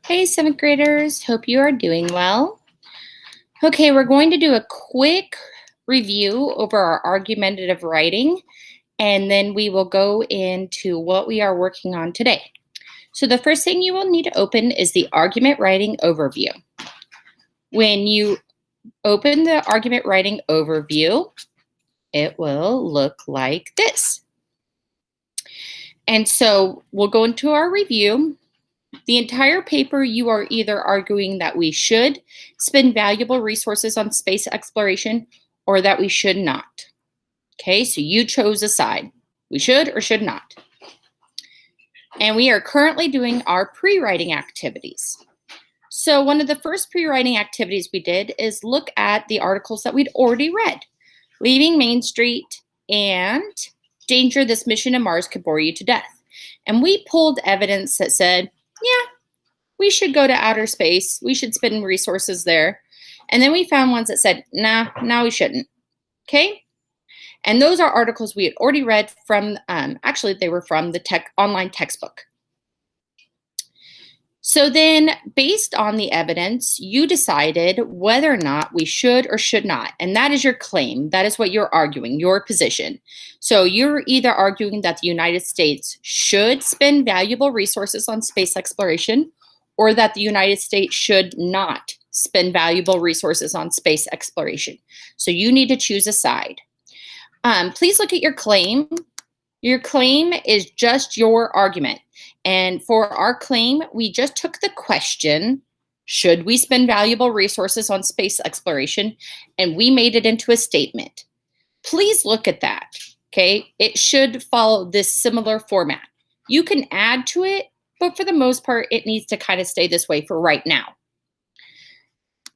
Hey, seventh graders. Hope you are doing well. Okay, we're going to do a quick review over our argumentative writing, and then we will go into what we are working on today. So the first thing you will need to open is the argument writing overview. When you open the argument writing overview, it will look like this. And so we'll go into our review. The entire paper, you are either arguing that we should spend valuable resources on space exploration or that we should not. Okay, so you chose a side. We should or should not. And we are currently doing our pre-writing activities. So one of the first pre-writing activities we did is look at the articles that we'd already read. Leaving Main Street and Danger, This Mission to Mars Could Bore You to Death. And we pulled evidence that said, yeah, we should go to outer space. We should spend resources there. And then we found ones that said, nah, we shouldn't. Okay? And those are articles we had already read from, actually, they were from the online textbook. So then, based on the evidence, you decided whether or not we should or should not. And that is your claim. That is what you're arguing, your position. So you're either arguing that the United States should spend valuable resources on space exploration, or that the United States should not spend valuable resources on space exploration. So you need to choose a side. Please look at your claim. Your claim is just your argument. And for our claim, we just took the question, should we spend valuable resources on space exploration? And we made it into a statement. Please look at that, okay? It should follow this similar format. You can add to it, but for the most part, it needs to kind of stay this way for right now.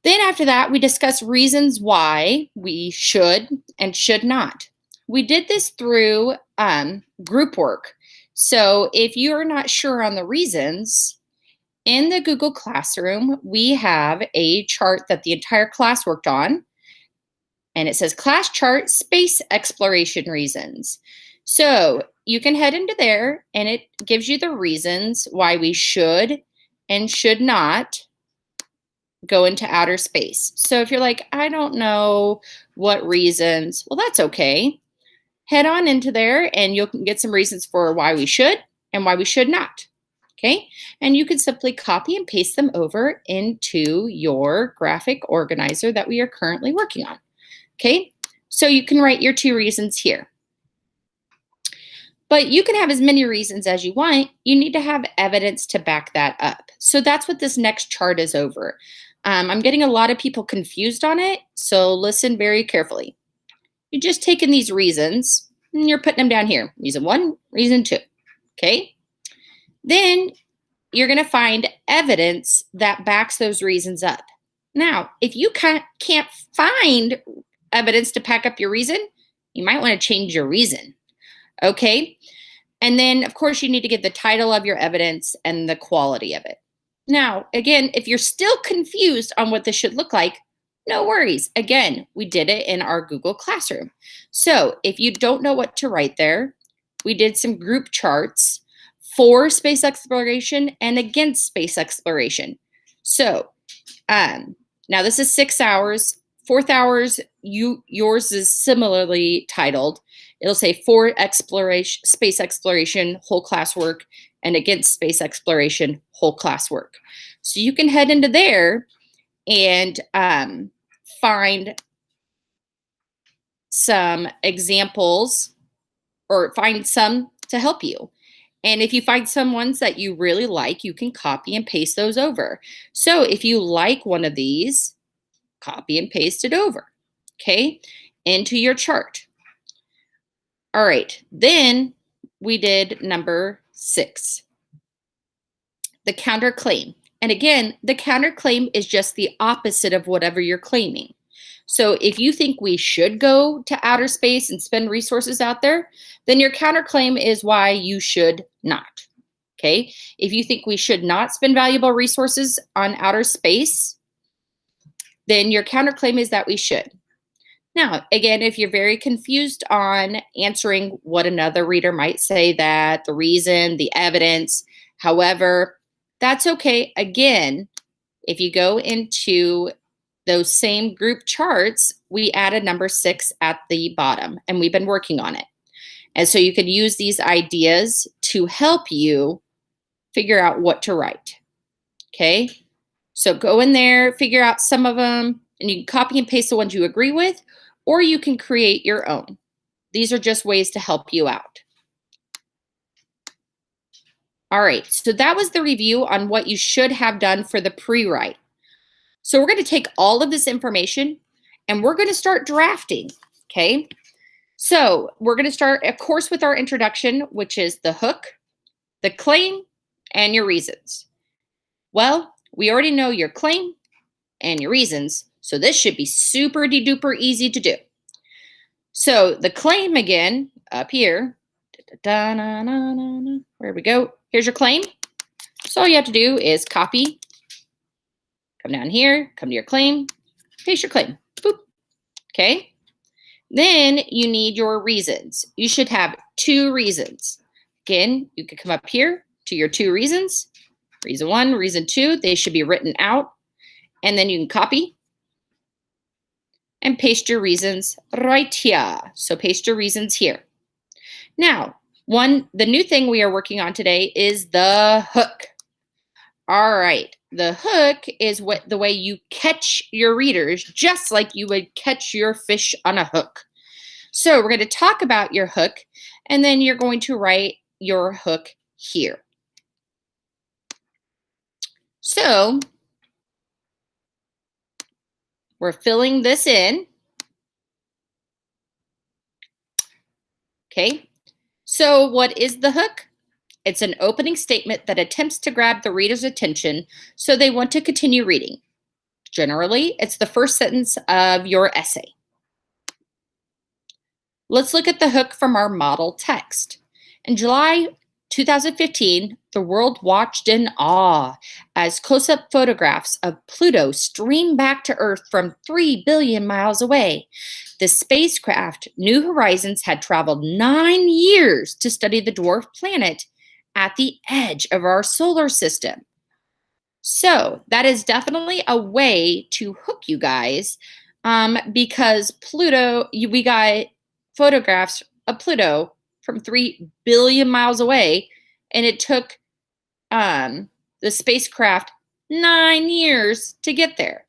Then after that, we discuss reasons why we should and should not. We did this through group work. So if you're not sure on the reasons, in the Google Classroom, we have a chart that the entire class worked on. And it says class chart space exploration reasons. So you can head into there and it gives you the reasons why we should and should not go into outer space. So if you're like, I don't know what reasons, well, that's okay. Head on into there and you'll get some reasons for why we should and why we should not. Okay, and you can simply copy and paste them over into your graphic organizer that we are currently working on. Okay, so you can write your 2 reasons here. But you can have as many reasons as you want. You need to have evidence to back that up. So that's what this next chart is over. I'm getting a lot of people confused on it, so listen very carefully. You're just taking these reasons and you're putting them down here. Reason 1, reason 2. Okay? Then you're going to find evidence that backs those reasons up. Now, if you can't find evidence to back up your reason, you might want to change your reason. Okay? And then, of course, you need to get the title of your evidence and the quality of it. Now, again, if you're still confused on what this should look like, no worries. Again, we did it in our Google Classroom. So if you don't know what to write there, we did some group charts for space exploration and against space exploration. So now this is 6 hours. 4th hours, yours is similarly titled. It'll say for exploration, space exploration, whole class work, and against space exploration, whole class work. So you can head into there and find some examples or find some to help you. And if you find some ones that you really like, you can copy and paste those over. So if you like one of these, copy and paste it over, okay, into your chart. All right, then we did number 6, the counterclaim. And again, the counterclaim is just the opposite of whatever you're claiming. So if you think we should go to outer space and spend resources out there, then your counterclaim is why you should not. Okay? If you think we should not spend valuable resources on outer space, then your counterclaim is that we should. Now, again, if you're very confused on answering what another reader might say, that the reason, the evidence, however, That's okay. Again, if you go into those same group charts, we added number 6 at the bottom, and we've been working on it. And so you can use these ideas to help you figure out what to write. Okay? So go in there, figure out some of them, and you can copy and paste the ones you agree with, or you can create your own. These are just ways to help you out. All right, so that was the review on what you should have done for the pre-write. So we're going to take all of this information and we're going to start drafting, okay? So we're going to start, of course, with our introduction, which is the hook, the claim, and your reasons. Well, we already know your claim and your reasons, so this should be super duper easy to do. So the claim again, up here, where we go, here's your claim. So all you have to do is copy, come down here, come to your claim, paste your claim, boop, okay? Then you need your reasons. You should have 2 reasons. Again, you could come up here to your 2 reasons. Reason 1, reason 2, they should be written out. And then you can copy and paste your reasons right here. So paste your reasons here. Now, the new thing we are working on today is the hook. All right, the hook is the way you catch your readers, just like you would catch your fish on a hook. So we're going to talk about your hook, and then you're going to write your hook here. So we're filling this in. Okay, so what is the hook? It's an opening statement that attempts to grab the reader's attention so they want to continue reading. Generally, it's the first sentence of your essay. Let's look at the hook from our model text. In July 2015, the world watched in awe as close-up photographs of Pluto streamed back to Earth from 3 billion miles away. The spacecraft New Horizons had traveled 9 years to study the dwarf planet at the edge of our solar system. So that is definitely a way to hook you guys, because Pluto, we got photographs of Pluto from 3 billion miles away, and it took the spacecraft 9 years to get there.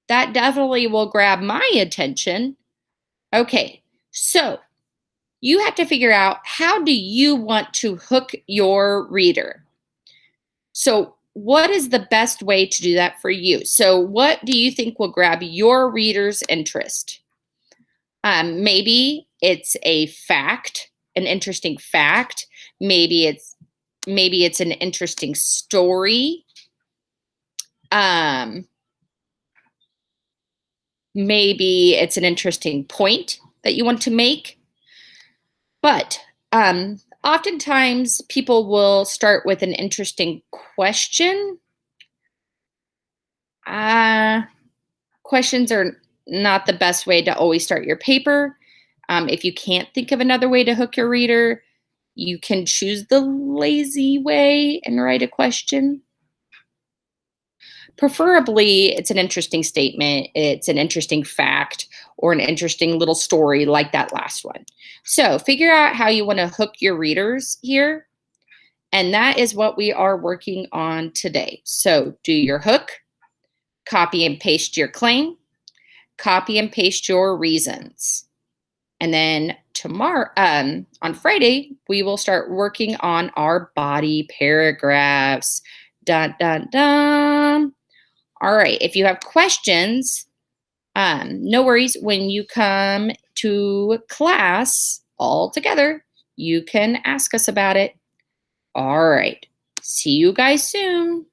That definitely will grab my attention. Okay, so you have to figure out, how do you want to hook your reader? So what is the best way to do that for you? So what do you think will grab your reader's interest? Maybe it's a fact, an interesting fact. Maybe it's an interesting story. Maybe it's an interesting point that you want to make. But oftentimes people will start with an interesting question. Questions are not the best way to always start your paper. If you can't think of another way to hook your reader, you can choose the lazy way and write a question. Preferably, it's an interesting statement, it's an interesting fact, or an interesting little story like that last one. So figure out how you want to hook your readers here. And that is what we are working on today. So do your hook, copy and paste your claim, copy and paste your reasons. And then tomorrow, on Friday, we will start working on our body paragraphs. Dun, dun, dun. All right, if you have questions, no worries. When you come to class all together, you can ask us about it. All right, see you guys soon.